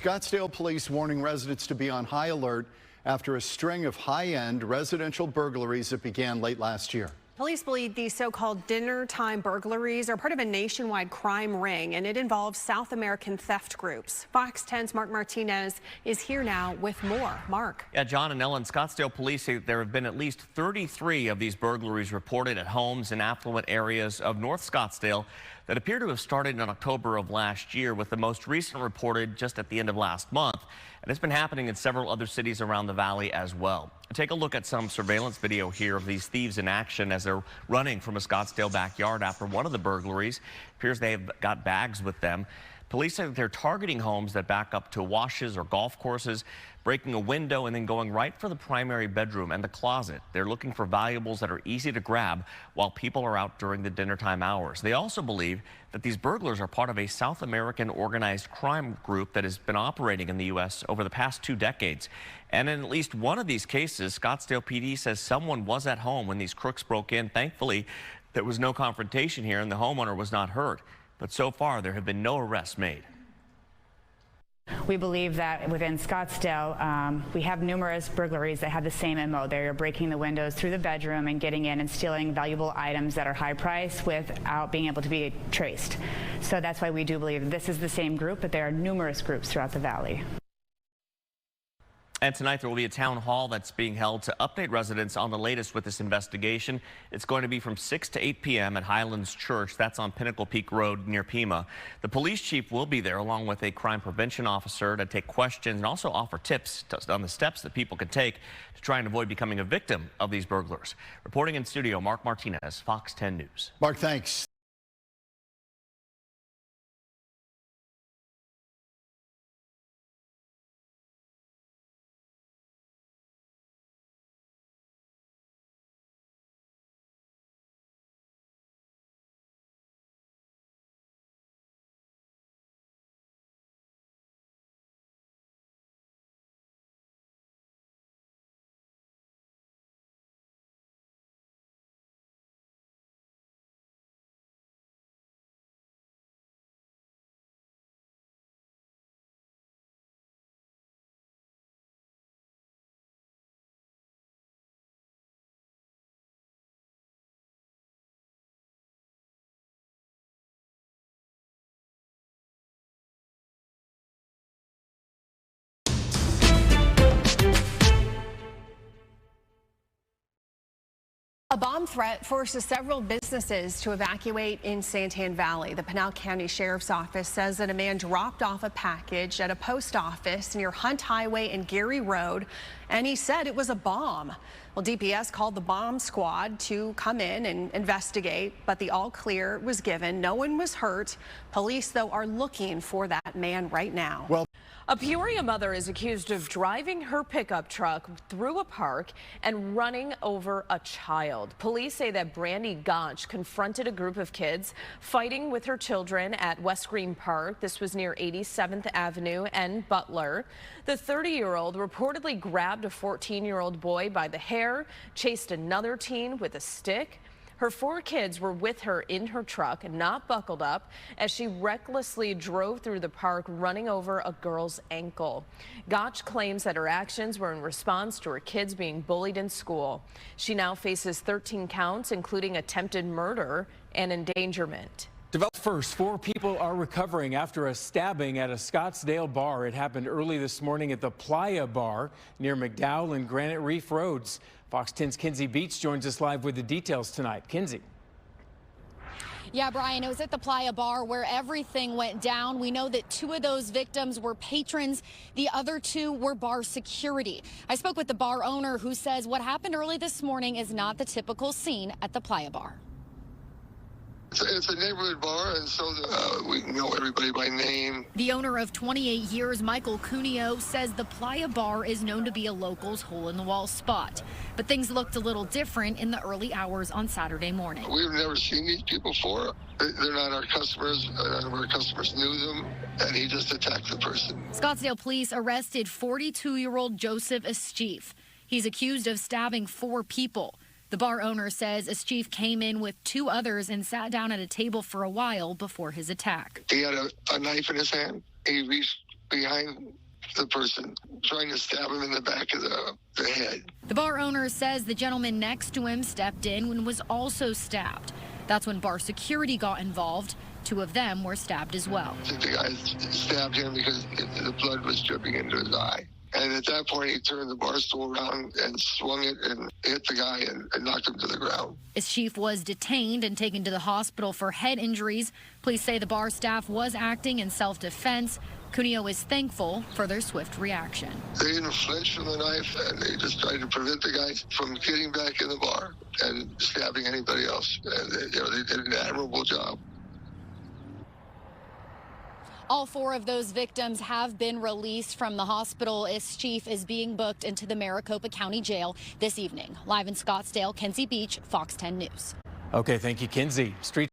Scottsdale police warning residents to be on high alert after a string of high-end residential burglaries that began late last year. Police believe these so-called dinner-time burglaries are part of a nationwide crime ring, and it involves South American theft groups. Fox 10's Mark Martinez is here now with more. Mark. Yeah, John and Ellen, Scottsdale police say there have been at least 33 of these burglaries reported at homes in affluent areas of North Scottsdale that appear to have started in October of last year, with the most recent reported just at the end of last month. And it's been happening in several other cities around the valley as well. Take a look at some surveillance video here of these thieves in action as they're running from a Scottsdale backyard after one of the burglaries. Appears they have got bags with them. Police say that they're targeting homes that back up to washes or golf courses, breaking a window and then going right for the primary bedroom and the closet. They're looking for valuables that are easy to grab while people are out during the dinner time hours. They also believe that these burglars are part of a South American organized crime group that has been operating in the U.S. over the past 2 decades. And in at least one of these cases, Scottsdale PD says someone was at home when these crooks broke in. Thankfully, there was no confrontation here and the homeowner was not hurt. But so far, there have been no arrests made. We believe that within Scottsdale, we have numerous burglaries that have the same MO. They're breaking the windows through the bedroom and getting in and stealing valuable items that are high priced without being able to be traced. So that's why we do believe this is the same group, but there are numerous groups throughout the valley. And tonight there will be a town hall that's being held to update residents on the latest with this investigation. It's going to be from 6 to 8 p.m. at Highlands Church. That's on Pinnacle Peak Road near Pima. The police chief will be there along with a crime prevention officer to take questions and also offer tips on the steps that people can take to try and avoid becoming a victim of these burglars. Reporting in studio, Mark Martinez, Fox 10 News. Mark, thanks. A bomb threat forces several businesses to evacuate in Santan Valley. The Pinal County Sheriff's Office says that a man dropped off a package at a post office near Hunt Highway and Gary Road, and he said it was a bomb. Well, DPS called the bomb squad to come in and investigate, but the all clear was given. No one was hurt. Police, though, are looking for that man right now. Well, a Peoria mother is accused of driving her pickup truck through a park and running over a child. Police say that Brandy Gotch confronted a group of kids fighting with her children at West Green Park. This was near 87th Avenue and Butler. The 30-year-old reportedly grabbed a 14-year-old boy by the hair, chased another teen with a stick. Her 4 kids were with her in her truck, not buckled up, as she recklessly drove through the park, running over a girl's ankle. Gotch claims that her actions were in response to her kids being bullied in school. She now faces 13 counts, including attempted murder and endangerment. First, 4 people are recovering after a stabbing at a Scottsdale bar. It happened early this morning at the Playa Bar near McDowell and Granite Reef Roads. Fox 10's Kinsey Beats joins us live with the details tonight. Kinsey. Yeah, Brian, it was at the Playa Bar where everything went down. We know that 2 of those victims were patrons. The other 2 were bar security. I spoke with the bar owner, who says what happened early this morning is not the typical scene at the Playa Bar. It's a neighborhood bar, and so we know everybody by name. The owner of 28 years, Michael Cuneo, says the Playa Bar is known to be a local's hole-in-the-wall spot. But things looked a little different in the early hours on Saturday morning. We've never seen these people before. They're not our customers. None of our customers knew them, and he just attacked the person. Scottsdale police arrested 42-year-old Joseph Escheef. He's accused of stabbing 4 people. The bar owner says Escheef came in with 2 others and sat down at a table for a while before his attack. He had a knife in his hand. He reached behind the person, trying to stab him in the back of the head. The bar owner says the gentleman next to him stepped in and was also stabbed. That's when bar security got involved. 2 of them were stabbed as well. I think the guy stabbed him because the blood was dripping into his eye. And at that point, he turned the bar stool around and swung it and hit the guy and knocked him to the ground. His chief was detained and taken to the hospital for head injuries. Police say the bar staff was acting in self-defense. Cuneo is thankful for their swift reaction. They didn't flinch from the knife, and they just tried to prevent the guy from getting back in the bar and stabbing anybody else. And they did an admirable job. All 4 of those victims have been released from the hospital. His chief is being booked into the Maricopa County Jail this evening. Live in Scottsdale, Kenzie Beach, Fox 10 News. Okay, thank you, Kinsey. Street